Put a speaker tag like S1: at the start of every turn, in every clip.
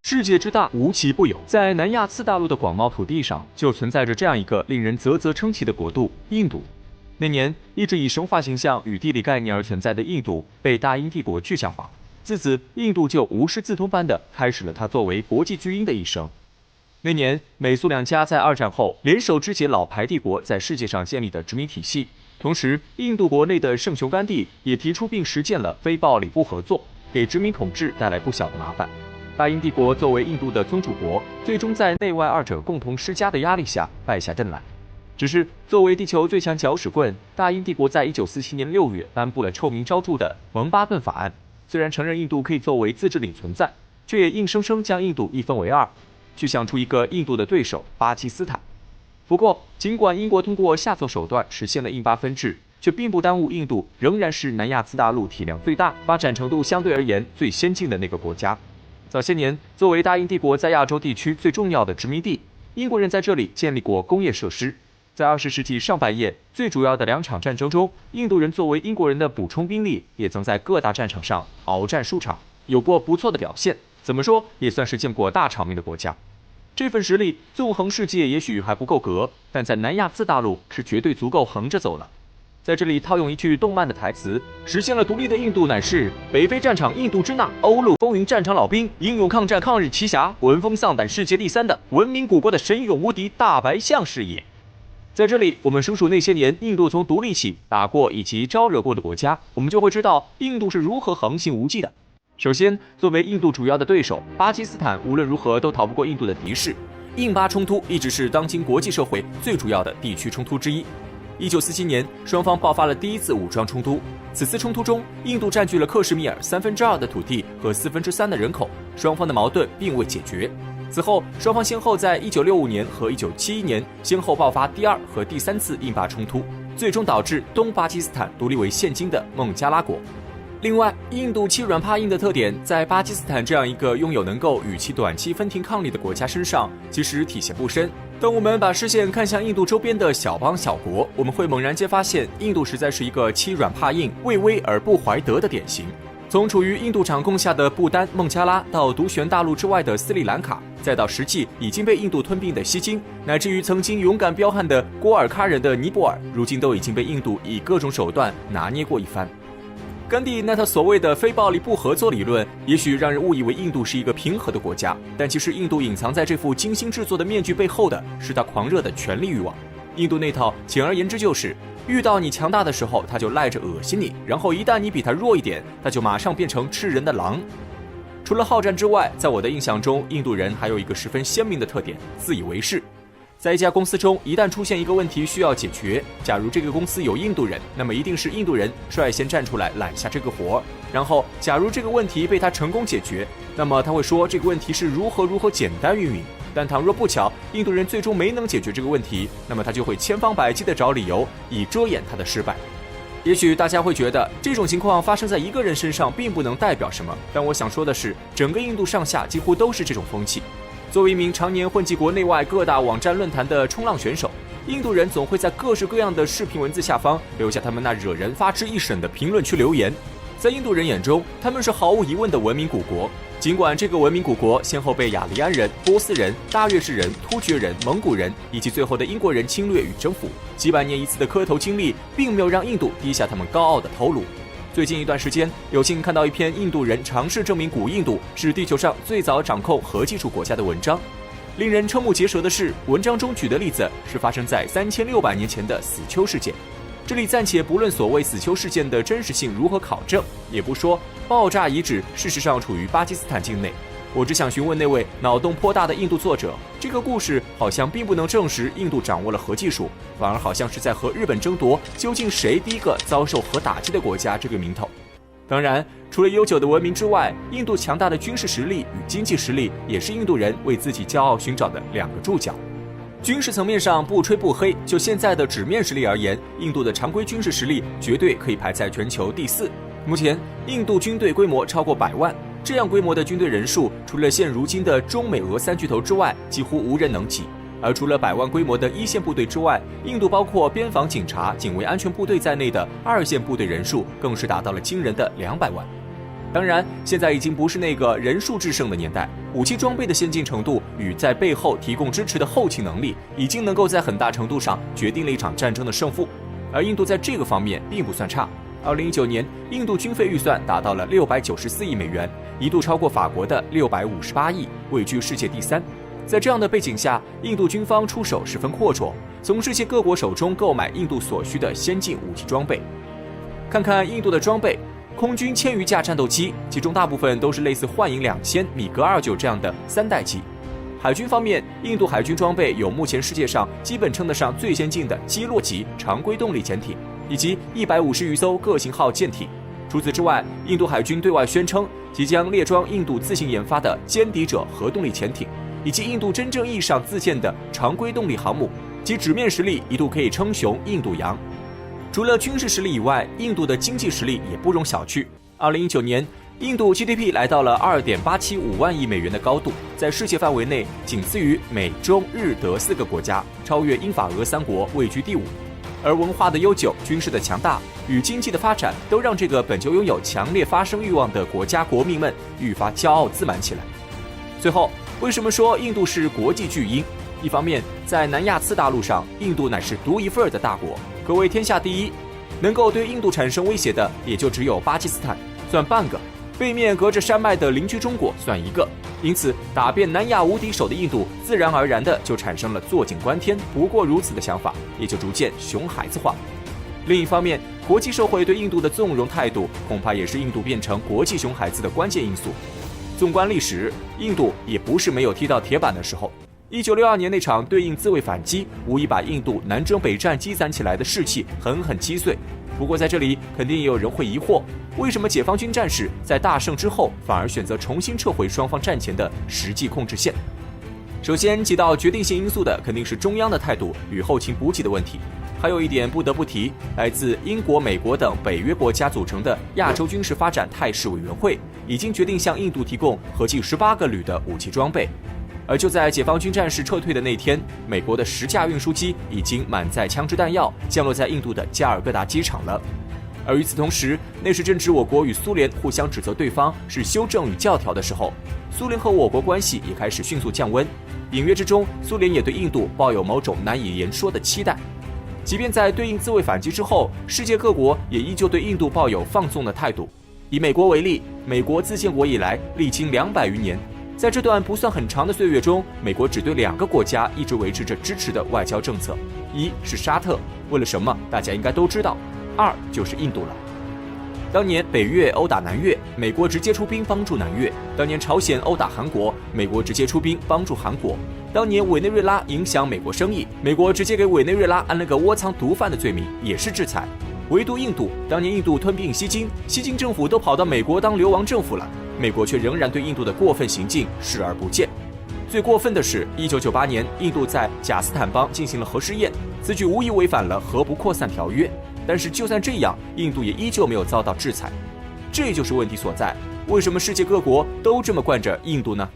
S1: 世界之大，无奇不有。在南亚次大陆的广袤土地上，就存在着这样一个令人啧啧称奇的国度——印度。那年，一直以神话形象与地理概念而存在的印度，被大英帝国具象化。自此，印度就无师自通般的开始了它作为国际巨婴的一生。那年，美苏两家在2战后联手肢解老牌帝国在世界上建立的殖民体系。同时，印度国内的圣雄甘地也提出并实践了非暴力不合作，给殖民统治带来不小的麻烦。大英帝国作为印度的宗主国，最终在内外2者共同施加的压力下败下阵来。只是作为地球最强搅屎棍，大英帝国在1947年6月颁布了臭名昭著的蒙巴顿法案。虽然承认印度可以作为自治领存在，却也硬生生将印度一分为2，去想出一个印度的对手巴基斯坦。不过，尽管英国通过下作手段实现了印巴分治，却并不耽误印度仍然是南亚次大陆体量最大、发展程度相对而言最先进的那个国家。早些年，作为大英帝国在亚洲地区最重要的殖民地，英国人在这里建立过工业设施。在20世纪上半叶，最主要的2场战争中，印度人作为英国人的补充兵力，也曾在各大战场上鏖战数场，有过不错的表现。怎么说，也算是见过大场面的国家。这份实力纵横世界也许还不够格，但在南亚次大陆是绝对足够横着走了。在这里套用一句动漫的台词，实现了独立的印度乃是北非战场印度支那，欧陆风云战场老兵，英勇抗战抗日奇侠，闻风丧胆世界第3的文明古国的神勇无敌大白象是也。在这里，我们数数那些年印度从独立起打过以及招惹过的国家，我们就会知道印度是如何横行无忌的。首先，作为印度主要的对手，巴基斯坦无论如何都逃不过印度的敌视。印巴冲突一直是当今国际社会最主要的地区冲突之一。1947年，双方爆发了第1次武装冲突。此次冲突中，印度占据了克什米尔2/3的土地和3/4的人口，双方的矛盾并未解决。此后，双方先后在1965年和1971年先后爆发第2和第3次印巴冲突，最终导致东巴基斯坦独立为现今的孟加拉国。另外，印度欺软怕硬的特点，在巴基斯坦这样一个拥有能够与其短期分庭抗礼的国家身上，其实体现不深。当我们把视线看向印度周边的小邦小国，我们会猛然间发现，印度实在是一个欺软怕硬、畏威而不怀德的典型。从处于印度掌控下的不丹、孟加拉，到独悬大陆之外的斯里兰卡，再到实际已经被印度吞并的西京，乃至于曾经勇敢彪悍的郭尔喀人的尼泊尔，如今都已经被印度以各种手段拿捏过一番。甘地那他所谓的非暴力不合作理论，也许让人误以为印度是一个平和的国家，但其实印度隐藏在这副精心制作的面具背后的是他狂热的权力欲望。印度那套简而言之就是，遇到你强大的时候，他就赖着恶心你，然后一旦你比他弱一点，他就马上变成吃人的狼。除了好战之外，在我的印象中，印度人还有一个十分鲜明的特点：自以为是。在一家公司中，一旦出现一个问题需要解决，假如这个公司有印度人，那么一定是印度人率先站出来揽下这个活。然后，假如这个问题被他成功解决，那么他会说这个问题是如何简单运营。但倘若不巧，印度人最终没能解决这个问题，那么他就会千方百计地找理由，以遮掩他的失败。也许大家会觉得这种情况发生在一个人身上并不能代表什么，但我想说的是，整个印度上下几乎都是这种风气。作为一名常年混迹国内外各大网站论坛的冲浪选手，印度人总会在各式各样的视频文字下方留下他们那惹人发指一审的评论区留言。在印度人眼中，他们是毫无疑问的文明古国，尽管这个文明古国先后被雅利安人、波斯人、大月氏人、突厥人、蒙古人以及最后的英国人侵略与征服，几百年一次的磕头经历并没有让印度低下他们高傲的头颅。最近一段时间，有幸看到一篇印度人尝试证明古印度是地球上最早掌控核技术国家的文章。令人瞠目结舌的是，文章中举的例子是发生在3600年前的死丘事件。这里暂且不论所谓死丘事件的真实性如何考证，也不说爆炸遗址事实上处于巴基斯坦境内，我只想询问那位脑洞颇大的印度作者，这个故事好像并不能证实印度掌握了核技术，反而好像是在和日本争夺究竟谁第一个遭受核打击的国家这个名头。当然，除了悠久的文明之外，印度强大的军事实力与经济实力也是印度人为自己骄傲寻找的2个注脚。军事层面上不吹不黑，就现在的纸面实力而言，印度的常规军事实力绝对可以排在全球第4。目前，印度军队规模超过100万，这样规模的军队人数，除了现如今的中美俄3巨头之外，几乎无人能及。而除了100万规模的一线部队之外，印度包括边防警察、警卫安全部队在内的2线部队人数更是达到了惊人的200万。当然，现在已经不是那个人数制胜的年代，武器装备的先进程度与在背后提供支持的后勤能力，已经能够在很大程度上决定了一场战争的胜负。而印度在这个方面并不算差。2019年，印度军费预算达到了694亿美元，一度超过法国的658亿，位居世界第3。在这样的背景下，印度军方出手十分阔绰，从世界各国手中购买印度所需的先进武器装备。看看印度的装备。空军1000余架战斗机，其中大部分都是类似幻影2000、米格29这样的3代机。海军方面，印度海军装备有目前世界上基本称得上最先进的基洛级常规动力潜艇，以及150余艘各型号舰艇。除此之外，印度海军对外宣称即将列装印度自行研发的歼敌者核动力潜艇，以及印度真正意义上自建的常规动力航母，其纸面实力一度可以称雄印度洋。除了军事实力以外，印度的经济实力也不容小觑。2019年，印度 GDP 来到了2.875万亿美元的高度，在世界范围内仅次于美、中、日、德4个国家，超越英法俄3国，位居第5。而文化的悠久、军事的强大与经济的发展，都让这个本就拥有强烈发声欲望的国家国民们愈发骄傲自满起来。最后，为什么说印度是国际巨婴？一方面，在南亚次大陆上，印度乃是独一份的大国，可谓天下第一。能够对印度产生威胁的，也就只有巴基斯坦，算半个；背面隔着山脉的邻居中国，算一个。因此，打遍南亚无敌手的印度，自然而然的就产生了坐井观天，不过如此的想法，也就逐渐熊孩子化。另一方面，国际社会对印度的纵容态度，恐怕也是印度变成国际熊孩子的关键因素。纵观历史，印度也不是没有踢到铁板的时候。1962年那场对印自卫反击，无疑把印度南征北战积攒起来的士气狠狠击碎。不过在这里肯定也有人会疑惑，为什么解放军战士在大胜之后反而选择重新撤回双方战前的实际控制线？首先起到决定性因素的肯定是中央的态度与后勤补给的问题。还有一点不得不提，来自英国、美国等北约国家组成的亚洲军事发展态势委员会已经决定向印度提供合计18个旅的武器装备。而就在解放军战士撤退的那天，美国的10架运输机已经满载枪支弹药，降落在印度的加尔各答机场了。而与此同时，那时正值我国与苏联互相指责对方是修正与教条的时候，苏联和我国关系也开始迅速降温。隐约之中，苏联也对印度抱有某种难以言说的期待。即便在对印自卫反击之后，世界各国也依旧对印度抱有放纵的态度。以美国为例，美国自建国以来历经200余年，在这段不算很长的岁月中，美国只对2个国家一直维持着支持的外交政策，一是沙特，为了什么大家应该都知道；二就是印度了。当年北越殴打南越，美国直接出兵帮助南越；当年朝鲜殴打韩国，美国直接出兵帮助韩国；当年委内瑞拉影响美国生意，美国直接给委内瑞拉安了个窝藏毒贩的罪名，也是制裁。唯独印度，当年印度吞并西京，西京政府都跑到美国当流亡政府了，美国却仍然对印度的过分行径视而不见。最过分的是，1998年，印度在贾斯坦邦进行了核试验，此举无疑违反了核不扩散条约。但是就算这样，印度也依旧没有遭到制裁，这就是问题所在。为什么世界各国都这么惯着印度呢？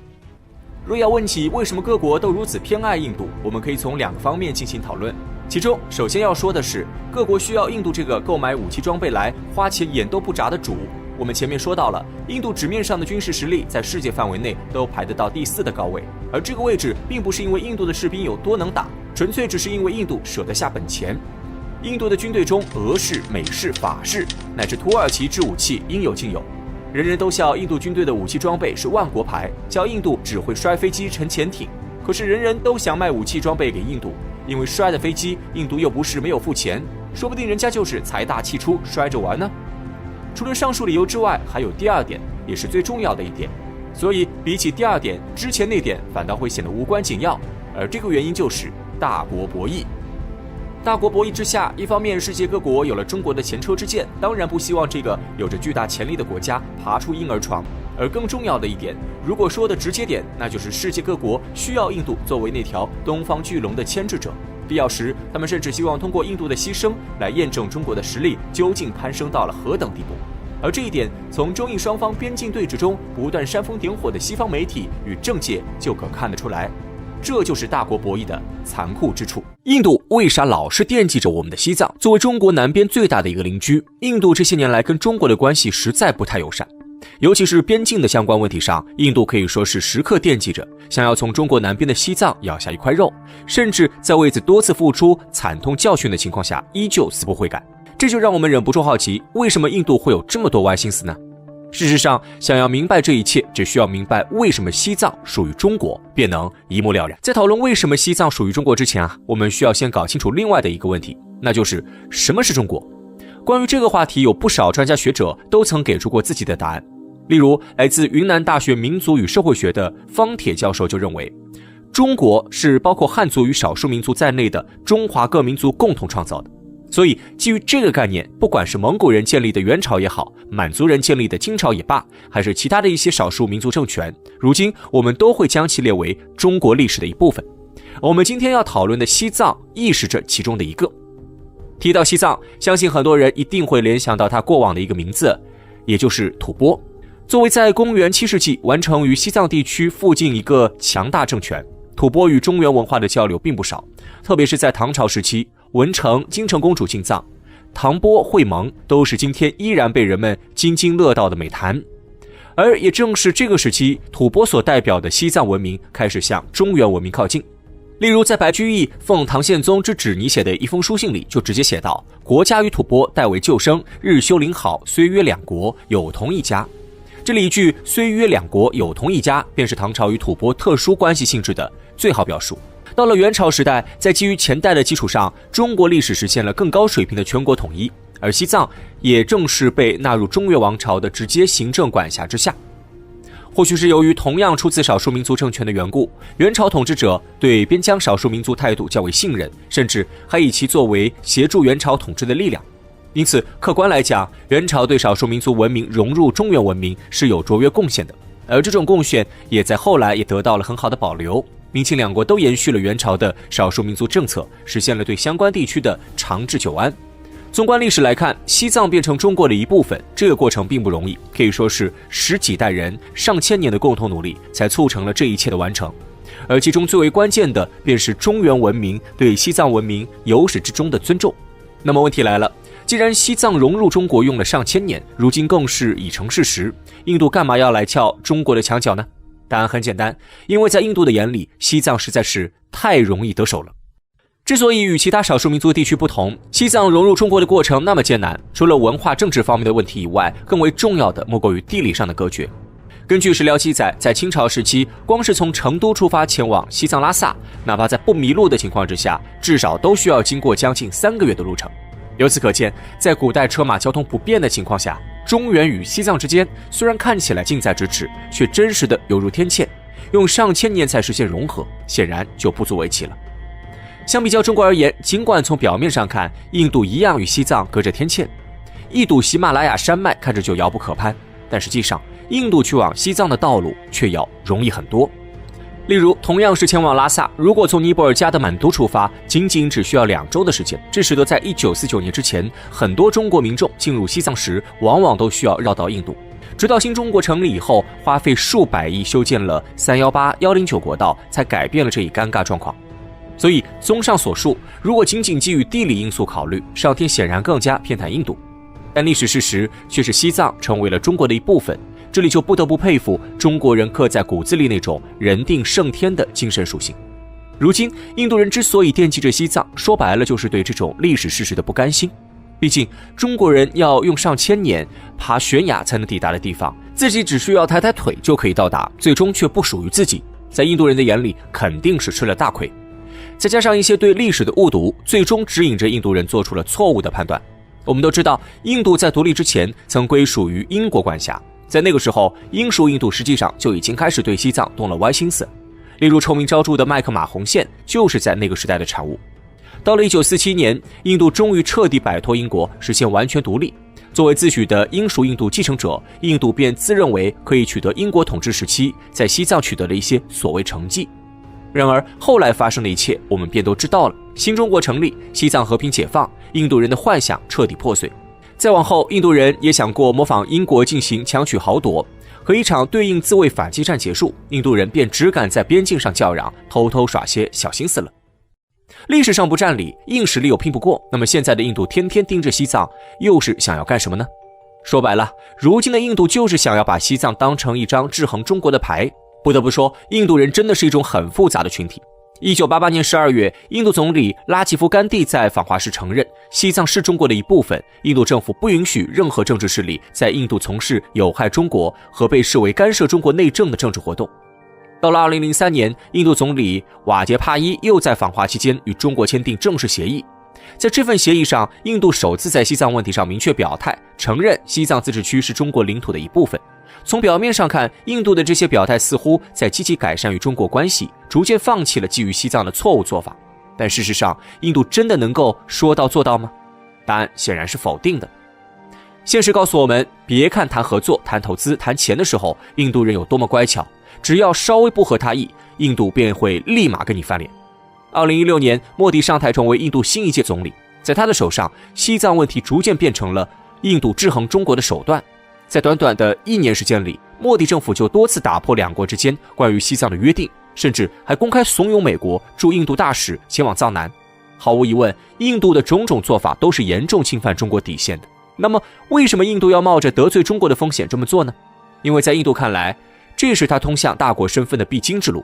S1: 若要问起为什么各国都如此偏爱印度，我们可以从2个方面进行讨论。其中，首先要说的是，各国需要印度这个购买武器装备来花钱眼都不眨的主。我们前面说到了，印度纸面上的军事实力在世界范围内都排得到第4的高位，而这个位置并不是因为印度的士兵有多能打，纯粹只是因为印度舍得下本钱。印度的军队中，俄式、美式、法式乃至土耳其制武器应有尽有，人人都笑印度军队的武器装备是万国牌，叫印度只会摔飞机沉潜艇。可是人人都想卖武器装备给印度，因为摔的飞机印度又不是没有付钱，说不定人家就是财大气粗摔着玩呢。除了上述理由之外，还有第2点，也是最重要的一点。所以比起第2点，之前那点反倒会显得无关紧要，而这个原因就是大国博弈。大国博弈之下，一方面世界各国有了中国的前车之鉴，当然不希望这个有着巨大潜力的国家爬出婴儿床。而更重要的一点，如果说的直接点，那就是世界各国需要印度作为那条东方巨龙的牵制者，必要时他们甚至希望通过印度的牺牲来验证中国的实力究竟攀升到了何等地步。而这一点，从中印双方边境对峙中不断煽风点火的西方媒体与政界就可看得出来。这就是大国博弈的残酷之处。印度为啥老是惦记着我们的西藏？作为中国南边最大的一个邻居，印度这些年来跟中国的关系实在不太友善。
S2: 尤其是边境的相关问题上，印度可以说是时刻惦记着，想要从中国南边的西藏咬下一块肉，甚至在为此多次付出惨痛教训的情况下，依旧死不悔改。这就让我们忍不住好奇，为什么印度会有这么多歪心思呢？事实上，想要明白这一切，只需要明白为什么西藏属于中国，便能一目了然。在讨论为什么西藏属于中国之前我们需要先搞清楚另外的一个问题，那就是什么是中国？关于这个话题，有不少专家学者都曾给出过自己的答案。例如，来自云南大学民族与社会学的方铁教授就认为，中国是包括汉族与少数民族在内的中华各民族共同创造的。所以基于这个概念，不管是蒙古人建立的元朝也好，满族人建立的金朝也罢，还是其他的一些少数民族政权，如今我们都会将其列为中国历史的一部分。我们今天要讨论的西藏亦是这其中的一个。提到西藏，相信很多人一定会联想到它过往的一个名字，也就是吐蕃。作为在公元7世纪完成于西藏地区附近一个强大政权，吐蕃与中原文化的交流并不少，特别是在唐朝时期，文成、金城公主进藏，唐波、会盟都是今天依然被人们津津乐道的美谈。而也正是这个时期，吐蕃所代表的西藏文明开始向中原文明靠近。例如在白居易奉唐宪宗之旨拟写的一封书信里，就直接写道：国家与吐蕃代为旧生，日修邻好，虽曰两国，有同一家。这里一句虽曰两国，有同一家，便是唐朝与吐蕃特殊关系性质的最好表述。到了元朝时代，在基于前代的基础上，中国历史实现了更高水平的全国统一，而西藏也正是被纳入中原王朝的直接行政管辖之下。或许是由于同样出自少数民族政权的缘故，元朝统治者对边疆少数民族态度较为信任，甚至还以其作为协助元朝统治的力量。因此，客观来讲，元朝对少数民族文明融入中原文明是有卓越贡献的，而这种贡献也在后来也得到了很好的保留。明清两国都延续了元朝的少数民族政策，实现了对相关地区的长治久安。纵观历史来看，西藏变成中国的一部分，这个过程并不容易，可以说是十几代人、上千年的共同努力才促成了这一切的完成。而其中最为关键的便是中原文明对西藏文明由始至终的尊重。那么问题来了，既然西藏融入中国用了上千年，如今更是已成事实，印度干嘛要来撬中国的墙角呢？答案很简单，因为在印度的眼里，西藏实在是太容易得手了。之所以与其他少数民族地区不同，西藏融入中国的过程那么艰难，除了文化政治方面的问题以外，更为重要的莫过于地理上的隔绝。根据史料记载，在清朝时期，光是从成都出发前往西藏拉萨，哪怕在不迷路的情况之下，至少都需要经过将近3个月的路程。由此可见，在古代车马交通不便的情况下，中原与西藏之间虽然看起来近在咫尺，却真实的犹如天堑，用上千年才实现融合，显然就不足为奇了。相比较中国而言，尽管从表面上看，印度一样与西藏隔着天堑，一睹喜马拉雅山脉看着就遥不可攀，但实际上，印度去往西藏的道路却要容易很多。例如，同样是前往拉萨，如果从尼泊尔加德满都出发，仅仅只需要2周的时间，这使得在1949年之前，很多中国民众进入西藏时，往往都需要绕到印度。直到新中国成立以后，花费数百亿修建了318、109国道，才改变了这一尴尬状况。所以，综上所述，如果仅仅基于地理因素考虑，上天显然更加偏袒印度。但历史事实却是西藏成为了中国的一部分，这里就不得不佩服中国人刻在骨子里那种人定胜天的精神属性。如今，印度人之所以惦记着西藏，说白了就是对这种历史事实的不甘心。毕竟，中国人要用上千年爬悬崖才能抵达的地方，自己只需要抬抬腿就可以到达，最终却不属于自己，在印度人的眼里肯定是吃了大亏。再加上一些对历史的误读，最终指引着印度人做出了错误的判断。我们都知道，印度在独立之前曾归属于英国管辖，在那个时候，英属印度实际上就已经开始对西藏动了歪心思。例如臭名昭著的麦克马洪线就是在那个时代的产物。到了1947年，印度终于彻底摆脱英国，实现完全独立。作为自诩的英属印度继承者，印度便自认为可以取得英国统治时期在西藏取得的一些所谓成绩。然而后来发生的一切我们便都知道了，新中国成立，西藏和平解放，印度人的幻想彻底破碎。再往后，印度人也想过模仿英国进行强取豪夺，和一场对应自卫反击战结束，印度人便只敢在边境上叫嚷，偷偷耍些小心思了。历史上不占理，硬实力又拼不过，那么现在的印度天天盯着西藏，又是想要干什么呢？说白了，如今的印度就是想要把西藏当成一张制衡中国的牌。不得不说，印度人真的是一种很复杂的群体。1988年12月，印度总理拉吉夫·甘地在访华时承认，西藏是中国的一部分，印度政府不允许任何政治势力在印度从事有害中国和被视为干涉中国内政的政治活动。到了2003年，印度总理瓦杰帕伊又在访华期间与中国签订正式协议。在这份协议上，印度首次在西藏问题上明确表态，承认西藏自治区是中国领土的一部分。从表面上看，印度的这些表态似乎在积极改善与中国关系，逐渐放弃了基于西藏的错误做法。但事实上，印度真的能够说到做到吗？答案显然是否定的。现实告诉我们，别看谈合作、谈投资、谈钱的时候，印度人有多么乖巧，只要稍微不合他意，印度便会立马跟你翻脸。2016年，莫迪上台成为印度新一届总理，在他的手上，西藏问题逐渐变成了印度制衡中国的手段。在短短的1年时间里，莫迪政府就多次打破两国之间关于西藏的约定，甚至还公开怂恿美国驻印度大使前往藏南。毫无疑问，印度的种种做法都是严重侵犯中国底线的。那么，为什么印度要冒着得罪中国的风险这么做呢？因为在印度看来，这是他通向大国身份的必经之路。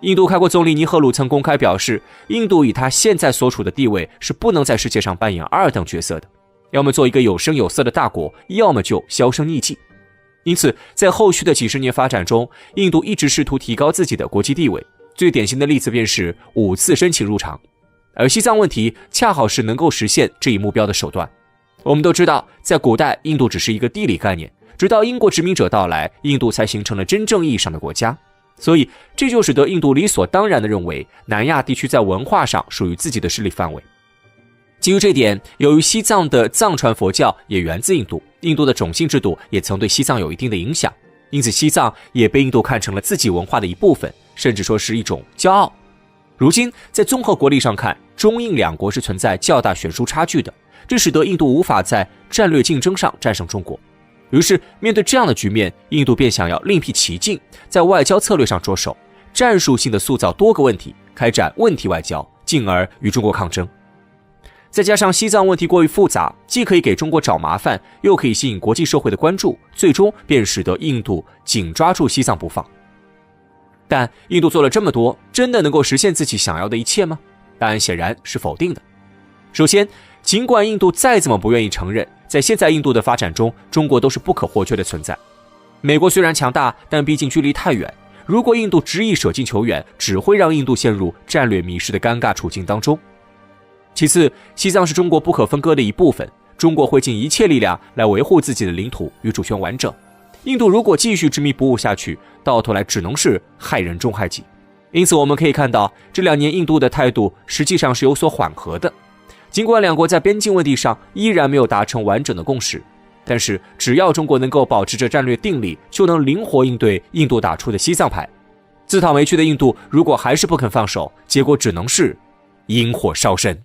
S2: 印度开国总理尼赫鲁曾公开表示，印度以他现在所处的地位是不能在世界上扮演二等角色的。要么做一个有声有色的大国，要么就销声匿迹。因此，在后续的几十年发展中，印度一直试图提高自己的国际地位。最典型的例子便是5次申请入场，而西藏问题恰好是能够实现这一目标的手段。我们都知道，在古代，印度只是一个地理概念，直到英国殖民者到来，印度才形成了真正意义上的国家。所以，这就使得印度理所当然地认为，南亚地区在文化上属于自己的势力范围。基于这点，由于西藏的藏传佛教也源自印度，印度的种姓制度也曾对西藏有一定的影响，因此西藏也被印度看成了自己文化的一部分，甚至说是一种骄傲。如今，在综合国力上看，中印两国是存在较大悬殊差距的，这使得印度无法在战略竞争上战胜中国。于是，面对这样的局面，印度便想要另辟蹊径，在外交策略上着手，战术性的塑造多个问题，开展问题外交，进而与中国抗争。再加上西藏问题过于复杂，既可以给中国找麻烦，又可以吸引国际社会的关注，最终便使得印度紧抓住西藏不放。但印度做了这么多，真的能够实现自己想要的一切吗？答案显然是否定的。首先，尽管印度再怎么不愿意承认，在现在印度的发展中，中国都是不可或缺的存在。美国虽然强大，但毕竟距离太远，如果印度执意舍近求远，只会让印度陷入战略迷失的尴尬处境当中。其次，西藏是中国不可分割的一部分，中国会尽一切力量来维护自己的领土与主权完整。印度如果继续执迷不悟下去，到头来只能是害人终害己。因此我们可以看到，这2年印度的态度实际上是有所缓和的。尽管两国在边境问题上依然没有达成完整的共识，但是只要中国能够保持着战略定力，就能灵活应对印度打出的西藏牌。自讨没趣的印度如果还是不肯放手，结果只能是引火烧身。